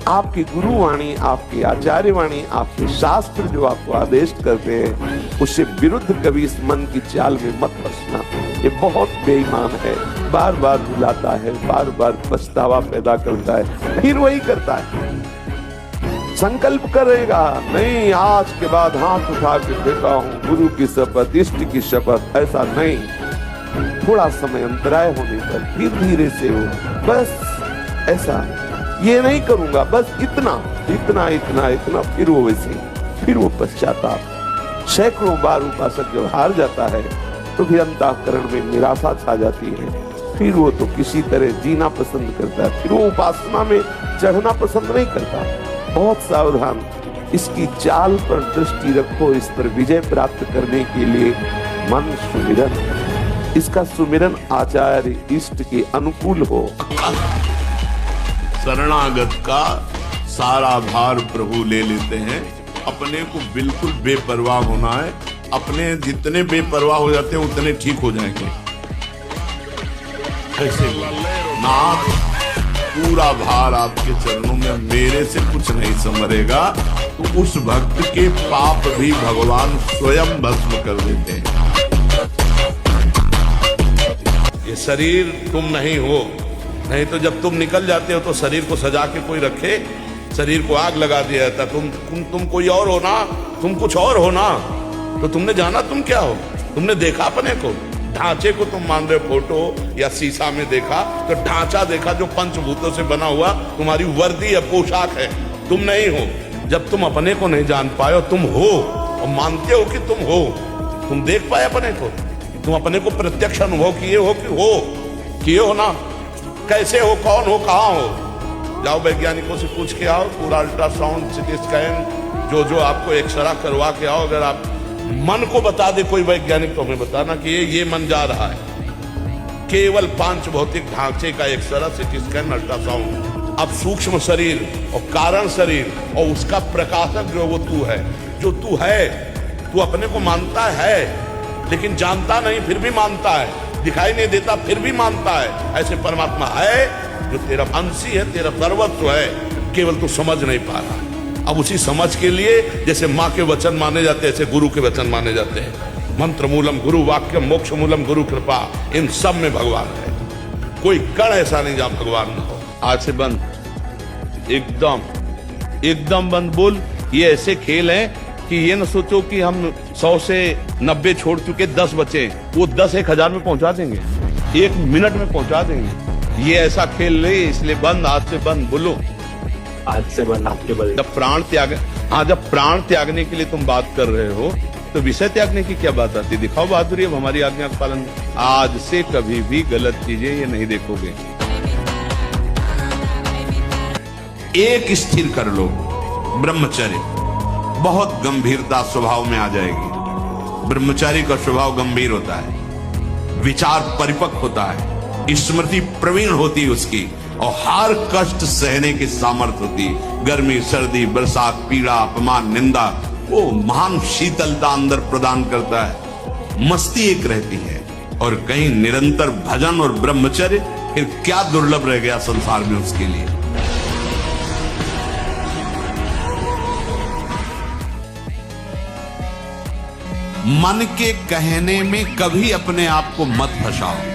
आपकी गुरुवाणी, आपकी आचार्यवाणी, आपके शास्त्र जो आपको आदेश करते हैं, उससे विरुद्ध कभी इस मन की चाल में मत फंसना। ये बहुत बेईमान है, बार बार बुलाता है, बार बार पछतावा पैदा करता है, फिर वही करता है। संकल्प करेगा, नहीं आज के बाद हाथ उठा के देता हूं गुरु की शपथ, इष्ट की शपथ, ऐसा नहीं। थोड़ा समय अंतराय होने पर फिर धीरे से हो, बस ऐसा ये नहीं करूंगा, बस इतना इतना इतना इतना, फिर वो वैसे, फिर वो पश्चाताप। सैकड़ों बार उपासक जब हार जाता है तो फिर अंतःकरण में निराशा छा जाती है, फिर वो तो किसी तरह जीना पसंद करता है, फिर वो उपासना में चढ़ना पसंद नहीं करता। बहुत सावधान, इसकी चाल पर दृष्टि रखो, इस पर विजय प्राप्त करने के लिए मन सुमिरन, इसका सुमिरन आचार्य इष्ट के अनुकूल हो। शरणागत का सारा भार प्रभु ले लेते हैं। अपने को बिल्कुल बेपरवाह होना है, अपने जितने बेपरवाह हो जाते हैं उतने ठीक हो जाएंगे। ऐसे नाथ, पूरा भार आपके चरणों में, मेरे से कुछ नहीं संभरेगा। तो उस भक्त के पाप भी भगवान स्वयं भस्म कर देते हैं। ये शरीर तुम नहीं हो, नहीं तो जब तुम निकल जाते हो तो शरीर को सजा के कोई रखे, शरीर को आग लगा दिया जाता। तुम कोई और हो ना, तुम कुछ और हो ना, तो तुमने जाना तुम क्या हो, तुमने देखा अपने को, ढांचे को तुम मान रहे हो, फोटो या शीशा में देखा तो ढांचा देखा जो पंचभूतों से बना हुआ तुम्हारी वर्दी है, पोशाक है, तुम नहीं हो। जब तुम अपने को नहीं जान पाए हो, तुम हो और मानते हो कि तुम हो, तुम देख पाए अपने को, तुम अपने को प्रत्यक्ष अनुभव किए हो ना, कैसे हो, कौन हो, कहाँ हो। जाओ वैज्ञानिकों से पूछ के आओ, पूरा अल्ट्रासाउंड, सिटी स्कैन, जो आपको एक्सरा करवा के आओ। अगर आप मन को बता दे कोई वैज्ञानिक तो हमें बताना कि ये मन जा रहा है। केवल 5 भौतिक ढांचे का एक्सरा, सिटी स्कैन, अल्ट्रासाउंड। अब सूक्ष्म शरीर और कारण शरीर और उसका प्रकाशक जो वो तू है, जो तू है, तू अपने को मानता है लेकिन जानता नहीं, फिर भी मानता है, दिखाई नहीं देता फिर भी मानता है। ऐसे परमात्मा है जो तेरा अंशी है, तेरा सर्वस्व है, केवल तू समझ नहीं पा रहा। अब उसी समझ के लिए जैसे माँ के वचन माने जाते हैं, ऐसे गुरु के वचन माने जाते हैं। मंत्र मूलम गुरु वाक्यम, मोक्ष मूलम गुरु कृपा, इन सब में भगवान है। कोई कण ऐसा नहीं जहां भगवान न हो। आज से बंद, एकदम बंद। बोल, ये ऐसे खेल हैं कि ये न सोचो कि हम 100 से 90 छोड़ चुके, 10 बचे, वो 10 1000 में पहुंचा देंगे, 1 मिनट में पहुंचा देंगे। ये ऐसा खेल नहीं, इसलिए बंद, आज से बंद। बोलो, आज से बंद। आपके बल जब प्राण त्याग, हाँ, जब प्राण त्यागने के लिए तुम बात कर रहे हो तो विषय त्यागने की क्या बात आती? दिखाओ बहादुरी अब हमारी आज्ञा का पालन। आज से कभी भी गलत चीजें ये नहीं देखोगे। एक स्थिर कर लो, ब्रह्मचर्य, बहुत गंभीरता स्वभाव में आ जाएगी। ब्रह्मचारी का स्वभाव गंभीर होता है, विचार परिपक्व होता है, स्मृति प्रवीण होती है उसकी, और हर कष्ट सहने की सामर्थ्य होती है। गर्मी, सर्दी, बरसात, पीड़ा, अपमान, निंदा, वो महान शीतलता अंदर प्रदान करता है। मस्ती एक रहती है, और कहीं निरंतर भजन और ब्रह्मचर्य, फिर क्या दुर्लभ रह गया संसार में उसके लिए। मन के कहने में कभी अपने आप को मत फंसाओ।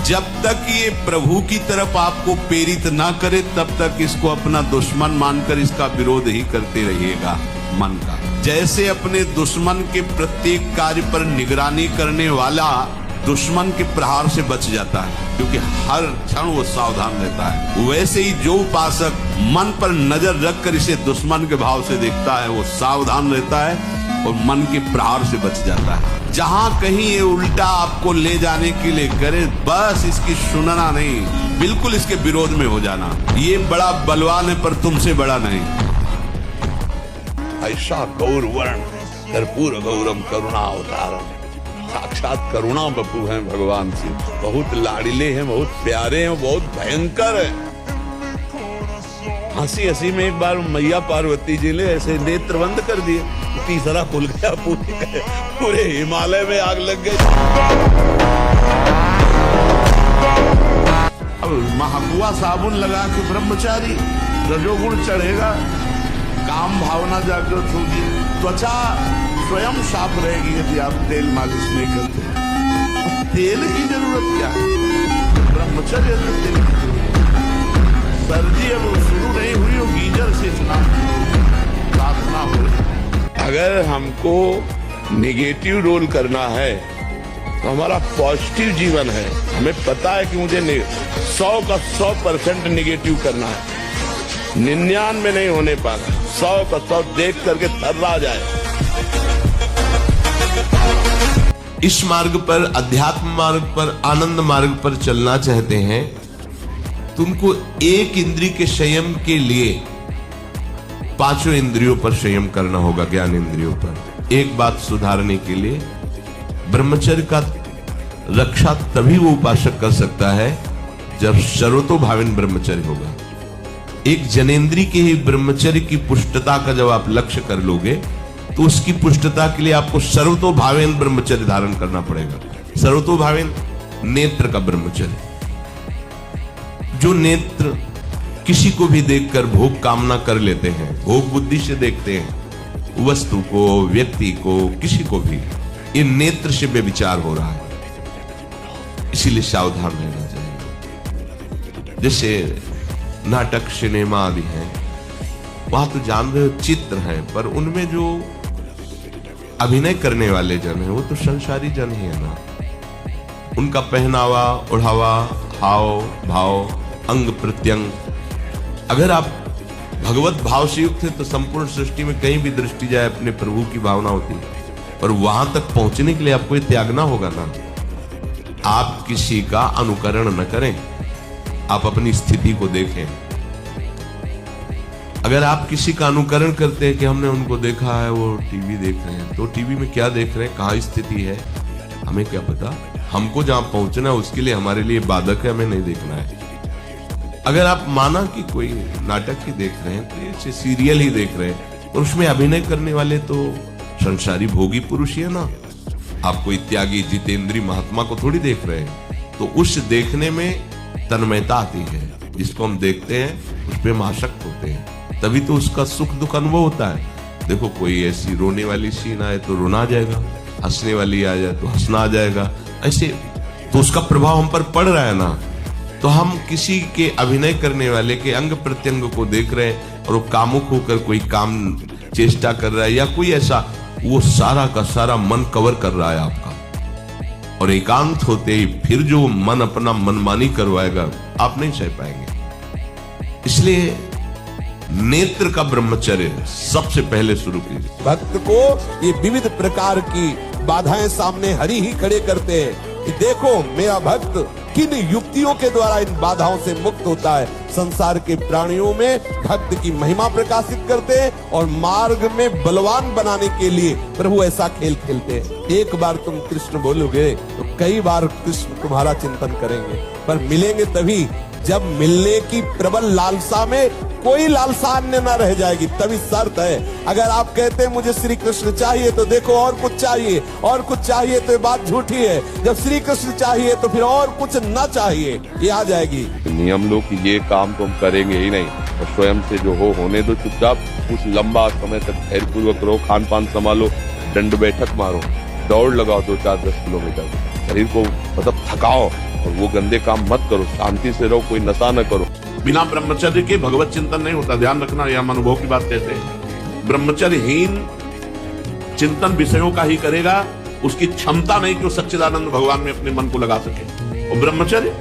जब तक ये प्रभु की तरफ आपको प्रेरित ना करे, तब तक इसको अपना दुश्मन मानकर इसका विरोध ही करते रहिएगा। मन का जैसे अपने दुश्मन के प्रत्येक कार्य पर निगरानी करने वाला दुश्मन के प्रहार से बच जाता है, क्योंकि हर क्षण वो सावधान रहता है, वैसे ही जो उपासक मन पर नजर रखकर इसे दुश्मन के भाव से देखता है, वो सावधान रहता है और मन के प्रहार से बच जाता है। जहां कहीं ये उल्टा आपको ले जाने के लिए करे, बस इसकी सुनना नहीं, बिल्कुल इसके विरोध में हो जाना। ये बड़ा बलवान है पर तुमसे बड़ा नहीं। ऐसा गौर वर्ण कर्पूर गौरम करुणा अवतारम, साक्षात करुणा बपू हैं भगवान से। बहुत लाड़िले हैं, बहुत प्यारे हैं, बहुत भयंकर है। हंसी हंसी में एक बार मैया पार्वती जी ने ऐसे नेत्र बंद कर दिए, तीसरा खुल गया, पूरे हिमालय में आग लग गई। अब महकुआ साबुन लगा के ब्रह्मचारी, रजोगुण चढ़ेगा, काम भावना जागृत होगी, त्वचा स्वयं साफ रहेगी यदि आप तेल मालिश नहीं करते। तेल की जरूरत क्या है? ब्रह्मचर्य तो तेल की जरूरत है। सर्दी अब शुरू नहीं हुई हो, गीजर से स्नान प्रार्थना हो। अगर हमको निगेटिव रोल करना है तो हमारा पॉजिटिव जीवन है। हमें पता है कि मुझे 100 का 100% निगेटिव करना है, 99 नहीं होने पाना, 100 का 100 देख करके थर्रा जाए। इस मार्ग पर, अध्यात्म मार्ग पर, आनंद मार्ग पर चलना चाहते हैं, तुमको एक इंद्रिय के संयम के लिए 5 इंद्रियों पर संयम करना होगा, ज्ञान इंद्रियों पर। एक बात सुधारने के लिए, ब्रह्मचर्य का रक्षा तभी वो उपासक कर सकता है जब सर्वतोभावेन ब्रह्मचर्य होगा। एक जनेन्द्रीय के ही ब्रह्मचर्य की पुष्टता का जब आप लक्ष्य कर लोगे तो उसकी पुष्टता के लिए आपको सर्वतोभावेन ब्रह्मचर्य धारण करना पड़ेगा। सर्वतोभावेन नेत्र का ब्रह्मचर्य, जो नेत्र किसी को भी देखकर भोग कामना कर लेते हैं, भोग बुद्धि से देखते हैं वस्तु को, व्यक्ति को, किसी को भी, ये नेत्र से व्यभिचार हो रहा है, इसीलिए सावधान रहना चाहिए। जैसे नाटक, सिनेमा आदि हैं, वहां तो जान रहे हो चित्र हैं, पर उनमें जो अभिनय करने वाले जन हैं वो तो संसारी जन ही है ना। उनका पहनावा, ओढ़ावा, हाव भाव, अंग प्रत्यंग, अगर आप भगवत भाव से युक्त है तो संपूर्ण सृष्टि में कहीं भी दृष्टि जाए अपने प्रभु की भावना होती है। और वहां तक पहुंचने के लिए आपको ये त्यागना होगा ना। आप किसी का अनुकरण न करें, आप अपनी स्थिति को देखें। अगर आप किसी का अनुकरण करते हैं कि हमने उनको देखा है वो टीवी देख रहे हैं, तो टीवी में क्या देख रहे हैं, कहाँ स्थिति है, हमें क्या पता। हमको जहां पहुंचना है उसके लिए हमारे लिए बाधक है, हमें नहीं देखना है। अगर आप माना कि कोई नाटक ही देख रहे हैं तो ये सीरियल ही देख रहे हैं, और उसमें अभिनय करने वाले तो संसारी भोगी पुरुष ही है ना। आप कोई त्यागी जितेंद्रीय महात्मा को थोड़ी देख रहे हैं। तो उस देखने में तन्मयता आती है, जिसको हम देखते हैं उस पर हम आसक्त होते हैं, तभी तो उसका सुख दुख अनुभव होता है। देखो कोई ऐसी रोने वाली सीन आए तो रोना आ जाएगा, हंसने वाली आ जाए तो हंसना आ जाएगा, ऐसे तो उसका प्रभाव हम पर पड़ रहा है ना। तो हम किसी के अभिनय करने वाले के अंग प्रत्यंग को देख रहे हैं और वो कामुक होकर कोई काम चेष्टा कर रहा है या कोई ऐसा, वो सारा का सारा मन कवर कर रहा है आपका। और एकांत होते ही फिर जो मन अपना मनमानी करवाएगा आप नहीं सह पाएंगे। इसलिए नेत्र का ब्रह्मचर्य सबसे पहले शुरू कीजिए। भक्त को ये विविध प्रकार की बाधाएं सामने हरि ही खड़े करते हैं कि देखो मेरा भक्त किन युक्तियों के द्वारा इन बाधाओं से मुक्त होता है। संसार के प्राणियों में भक्त की महिमा प्रकाशित करते हैं और मार्ग में बलवान बनाने के लिए प्रभु ऐसा खेल खेलते हैं। एक बार तुम कृष्ण बोलोगे तो कई बार कृष्ण तुम्हारा चिंतन करेंगे, पर मिलेंगे तभी जब मिलने की प्रबल लालसा में कोई लालसा अन्य न रह जाएगी। तभी शर्त है। अगर आप कहते हैं मुझे श्री कृष्ण चाहिए तो देखो और कुछ चाहिए, और कुछ चाहिए तो ये बात झूठी है। जब श्री कृष्ण चाहिए तो फिर और कुछ न चाहिए, ये आ जाएगी। नियम लो कि ये काम तो हम करेंगे ही नहीं, और स्वयं से जो हो होने दो। चुपचाप कुछ लंबा समय तक धैर्य पूर्वक रहो, खान पान संभालो, दंड बैठक मारो, दौड़ लगाओ 2-4-10 किलोमीटर, शरीर को मतलब थकाओ, और वो गंदे काम मत करो। शांति से रहो, कोई नशा न करो। बिना ब्रह्मचर्य के भगवत चिंतन नहीं होता, ध्यान रखना। यह हम अनुभव की बात कहते हैं। ब्रह्मचर्यहीन चिंतन विषयों का ही करेगा, उसकी क्षमता नहीं कि वो सच्चिदानंद भगवान में अपने मन को लगा सके। और ब्रह्मचर्य,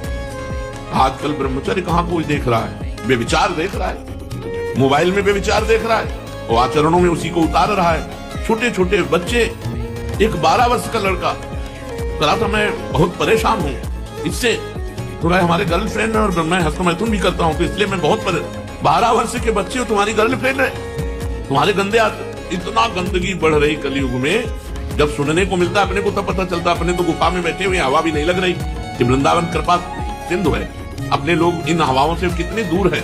आजकल ब्रह्मचर्य कहाँ कोई देख रहा है, बेविचार देख रहा है, मोबाइल में बेविचार देख रहा है और आचरणों में उसी को उतार रहा है। छोटे छोटे बच्चे, एक 12 वर्ष का लड़का कहा था मैं बहुत परेशान हूँ इससे, थोड़ा हमारे गर्लफ्रेंड है और मैं हस्तमैथुन भी करता हूँ तो इसलिए मैं बहुत 12 वर्ष के बच्चे हो, तुम्हारी गर्लफ्रेंड है, तुम्हारे गंदे इतना गंदगी बढ़ रही कलयुग में। जब सुनने को मिलता अपने को तब पता चलता अपने तो गुफा में बैठे हुए, हवा भी नहीं लग रही कि वृंदावन कृपा सिंधु है। अपने लोग इन हवाओं से कितने दूर है।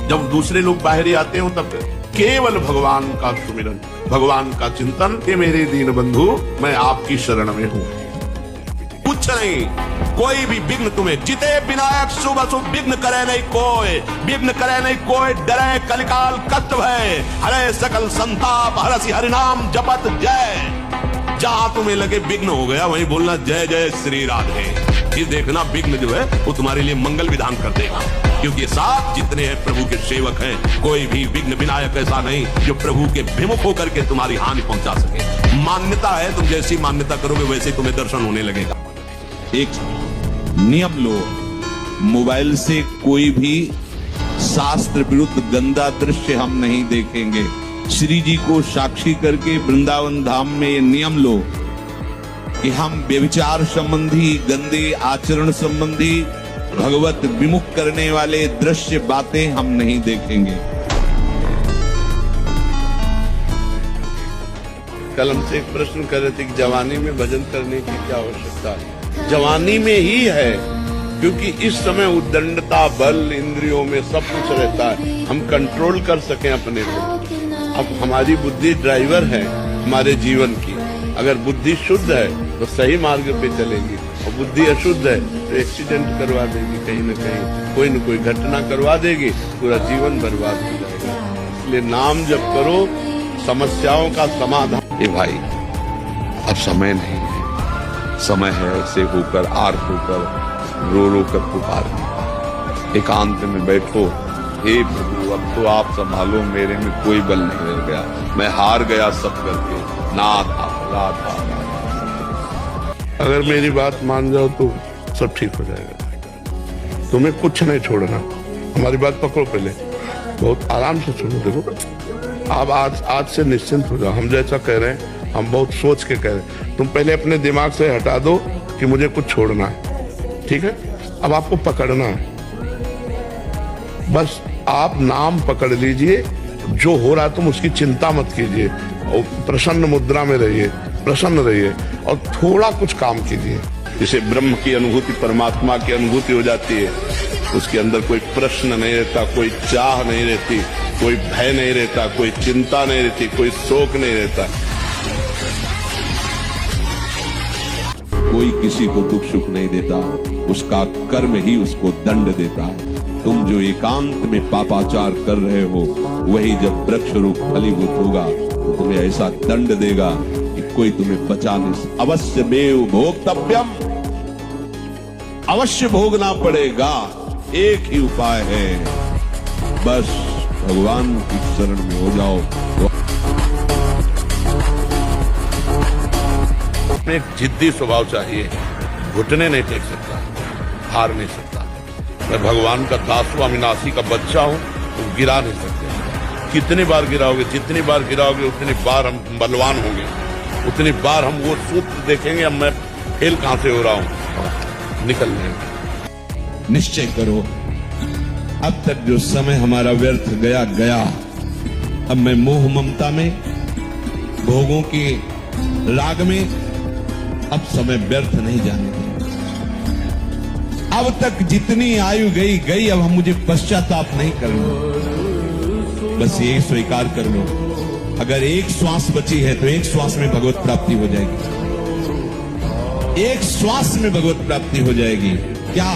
जब दूसरे लोग बाहर आते हो तब केवल भगवान का सुमिरन, भगवान का चिंतन। के मेरे दीन बंधु मैं आपकी शरण में हूँ। कुछ नहीं, कोई भी विघ्न तुम्हें जिते विनायक शुभ अशुभ विघ्न करे नहीं कोई, विघ्न करे नहीं कोई, डरे कलिकाल कष्ट भय, हरे सकल संताप, हरसि हरिनाम जपत जय। जहां तुम्हें लगे विघ्न हो गया वहीं बोलना जय जय श्री राधे। ये देखना विघ्न जो है वो तुम्हारे लिए मंगल विधान कर देगा, क्योंकि साथ जितने हैं प्रभु के सेवक हैं, कोई भी विघ्न विनायक ऐसा नहीं जो प्रभु के विमुख होकर के तुम्हारी हानि पहुंचा सके। मान्यता है, तुम जैसी मान्यता करोगे वैसे तुम्हें दर्शन होने लगेगा। एक नियम लो, मोबाइल से कोई भी शास्त्र विरुद्ध गंदा दृश्य हम नहीं देखेंगे। श्री जी को साक्षी करके वृंदावन धाम में ये नियम लो कि हम व्यभिचार संबंधी, गंदे आचरण संबंधी, भगवत विमुख करने वाले दृश्य बातें हम नहीं देखेंगे। कल हमसे एक प्रश्न कर रहे थे कि जवानी में भजन करने की क्या आवश्यकता है। जवानी में ही है, क्योंकि इस समय उद्दंडता, बल, इंद्रियों में सब कुछ रहता है, हम कंट्रोल कर सकें अपने को। अब हमारी बुद्धि ड्राइवर है हमारे जीवन की। अगर बुद्धि शुद्ध है तो सही मार्ग पे चलेगी, और बुद्धि अशुद्ध है तो एक्सीडेंट करवा देगी, कहीं न कहीं कोई न कोई घटना करवा देगी, पूरा जीवन बर्बाद हो जाएगा। इसलिए नाम जप करो, समस्याओं का समाधान। ए भाई, अब समय नहीं है, समय है ऐसे होकर, आर्त होकर, रो रो कर पुकारने। एकांत में बैठो, हे प्रभु अब तो आप संभालो, मेरे में कोई बल नहीं रह गया, मैं हार गया सब करके, नाथ राधा। अगर मेरी बात मान जाओ तो सब ठीक हो जाएगा। तुम्हें कुछ नहीं छोड़ना, हमारी बात पकड़ो, पहले बहुत आराम से सुनो। देखो आप आज से निश्चिंत हो जाओ। हम जैसा कह रहे हैं हम बहुत सोच के कह रहे हैं। तुम पहले अपने दिमाग से हटा दो कि मुझे कुछ छोड़ना है, ठीक है? अब आपको पकड़ना है, बस आप नाम पकड़ लीजिए। जो हो रहा है तुम उसकी चिंता मत कीजिए, और प्रसन्न मुद्रा में रहिए, प्रसन्न रहिए, और थोड़ा कुछ काम कीजिए। जिसे ब्रह्म की अनुभूति, परमात्मा की अनुभूति हो जाती है, उसके अंदर कोई प्रश्न नहीं रहता, कोई चाह नहीं रहती, कोई भय नहीं रहता, कोई चिंता नहीं रहती, कोई शोक नहीं रहता। कोई किसी को दुख सुख नहीं देता, उसका कर्म ही उसको दंड देता है। तुम जो एकांत में पापाचार कर रहे हो, वही जब वृक्ष रूप फलीभूत होगा तो तुम्हें ऐसा दंड देगा कि कोई तुम्हें बचा नहीं। अवश्य मेव भोक्तव्यम, अवश्य भोगना पड़ेगा। एक ही उपाय है, बस भगवान की शरण में हो जाओ। एक जिद्दी स्वभाव चाहिए, घुटने नहीं टेक सकता, हार नहीं सकता। मैं भगवान का दास हूं, अविनाशी का बच्चा हूं, तो गिरा नहीं सकते। कितनी बार गिराओगे, जितनी बार गिराओगे उतनी बार हम बलवान होंगे, उतनी बार हम वो सूत्र देखेंगे, अब मैं फेल कहां से हो रहा हूं, निकल जाएंगे। निश्चय करो, अब तक जो समय हमारा व्यर्थ गया गया। अब मैं मोह ममता में, भोगों के राग में अब समय व्यर्थ नहीं जाने देंगे। अब तक जितनी आयु गई गई, अब हम मुझे पश्चाताप नहीं करना। बस ये स्वीकार कर लो, अगर एक श्वास बची है तो एक श्वास में भगवत प्राप्ति हो जाएगी, एक श्वास में भगवत प्राप्ति हो जाएगी। क्या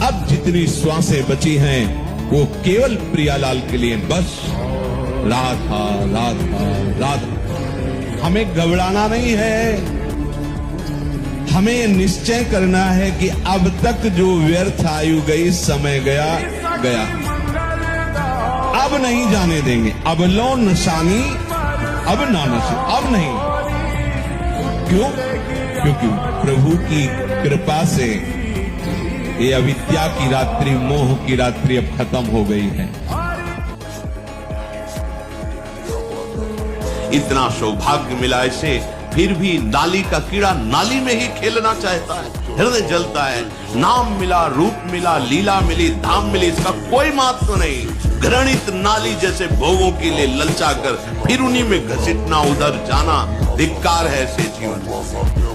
अब जितनी श्वासें बची हैं वो केवल प्रियालाल के लिए, बस राधा राधा राधा। हमें घबराना नहीं है, हमें निश्चय करना है कि अब तक जो व्यर्थ आयु गई, समय गया गया, अब नहीं जाने देंगे। अब लो नशानी, अब ना नशे, अब नहीं। क्यों? क्योंकि प्रभु की कृपा से ये अविद्या की रात्रि, मोह की रात्रि अब खत्म हो गई है। इतना सौभाग्य मिला इसे, फिर भी नाली का कीड़ा नाली में ही खेलना चाहता है, हृदय जलता है। नाम मिला, रूप मिला, लीला मिली, धाम मिली, इसका कोई महत्व नहीं। घृणित नाली जैसे भोगों के लिए ललचा कर फिर उन्हीं में घसीटना, उधर जाना, धिक्कार है ऐसे जीवन।